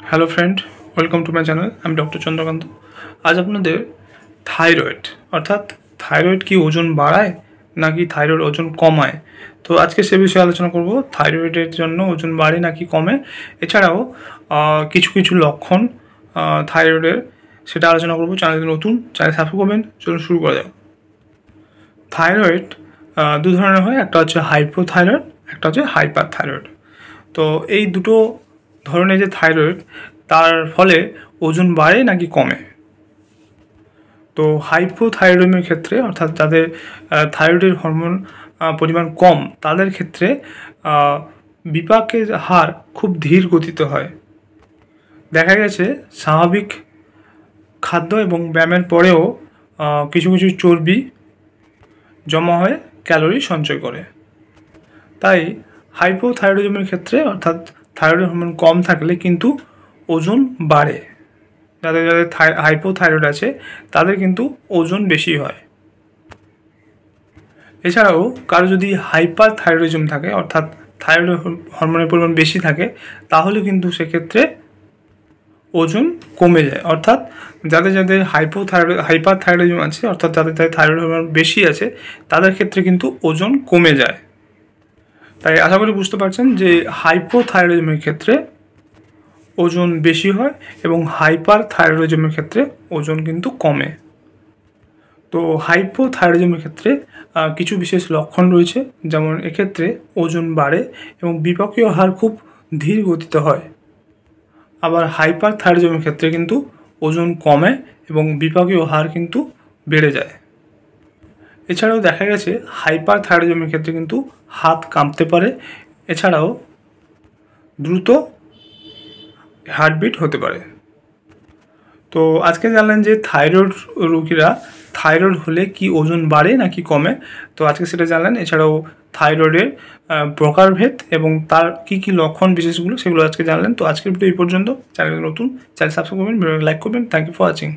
Hello friend, welcome to my channel. আমি doctor Chandrakant. আজ আপনাদের থাইরয়েড অর্থাৎ থাইরয়েড কি ওজন বাড়ায় নাকি থাইরয়েড ওজন কমায়, তো আজকে সে বিষয়ে আলোচনা করব। থাইরয়েডের জন্য ওজন বাড়ে নাকি কমে, এছাড়াও কিছু কিছু লক্ষণ থাইরয়েডের, সেটা আলোচনা করব। চ্যানেল নতুন, চ্যানেল সাবস্ক্রাইব করবেন। চলুন শুরু করা যাক। থাইরয়েড দু ধরনের হয়, একটা হচ্ছে হাইপোথাইরয়েড, একটা হচ্ছে হাইপার থাইরয়েড। তো এই দুটো ধরনের যে থাইরয়েড, তার ফলে ওজন বাড়ে নাকি কমে। তো হাইপোথাইরয়েডের ক্ষেত্রে, অর্থাৎ যাদের থাইরয়েডের হরমোন পরিমাণ কম, তাদের ক্ষেত্রে বিপাকের হার খুব ধীর গতিতে হয়। দেখা গেছে স্বাভাবিক খাদ্য এবং ব্যায়ামের পরেও কিছু কিছু চর্বি জমা হয়ে ক্যালোরি সঞ্চয় করে। তাই হাইপোথাইরয়েডিজমের ক্ষেত্রে, অর্থাৎ থাইরয়েড হরমোন কম থাকলে কিন্তু ওজন বাড়ে। যাদের যাদের হাইপোথাইরয়েড আছে তাদের কিন্তু ওজন বেশি হয়। এছাড়াও কারো যদি হাইপার থাইরয়েডিজম থাকে, অর্থাৎ থাইরয়েড হরমোনের পরিমাণ বেশি থাকে, তাহলে কিন্তু সেক্ষেত্রে ওজন কমে যায়। অর্থাৎ যাদের যাদের হাইপার থাইরয়েডিজম আছে, অর্থাৎ যাদের যাদের থাইরয়েড হরমোন বেশি আছে, তাদের ক্ষেত্রে কিন্তু ওজন কমে যায়। তাই আশা করি বুঝতে পারছেন যে হাইপোথাইরয়েডিজমের ক্ষেত্রে ওজন বেশি হয় এবং হাইপার থাইরয়েডিজমের ক্ষেত্রে ওজন কিন্তু কমে। তো হাইপোথাইরয়েডিজমের ক্ষেত্রে কিছু বিশেষ লক্ষণ রয়েছে, যেমন এক্ষেত্রে ওজন বাড়ে এবং বিপাকীয় হার খুব ধীর গতিতে হয়। আবার হাইপার থাইরয়েডিজমের ক্ষেত্রে কিন্তু ওজন কমে এবং বিপাকীয় হার কিন্তু বেড়ে যায়। এছাড়াও দেখা গেছে হাইপার থাইরয়েডিজমের ক্ষেত্রে কিন্তু হাত কাঁপতে পারে, এছাড়াও দ্রুত হার্টবিট হতে পারে। তো আজকে জানলেন যে থাইরয়েড রোগীরা থাইরয়েড হলে কি ওজন বাড়ে নাকি কমে, তো আজকে সেটা জানলেন। এছাড়াও থাইরয়েডের প্রকারভেদ এবং তার কি কি লক্ষণ বিশেষগুলো, সেগুলো আজকে জানলেন। তো আজকের ভিডিও এই পর্যন্ত। চ্যানেল নতুন, চ্যানেল সাবস্ক্রাইব করবেন, ভিডিও লাইক করবেন। Thank you for watching.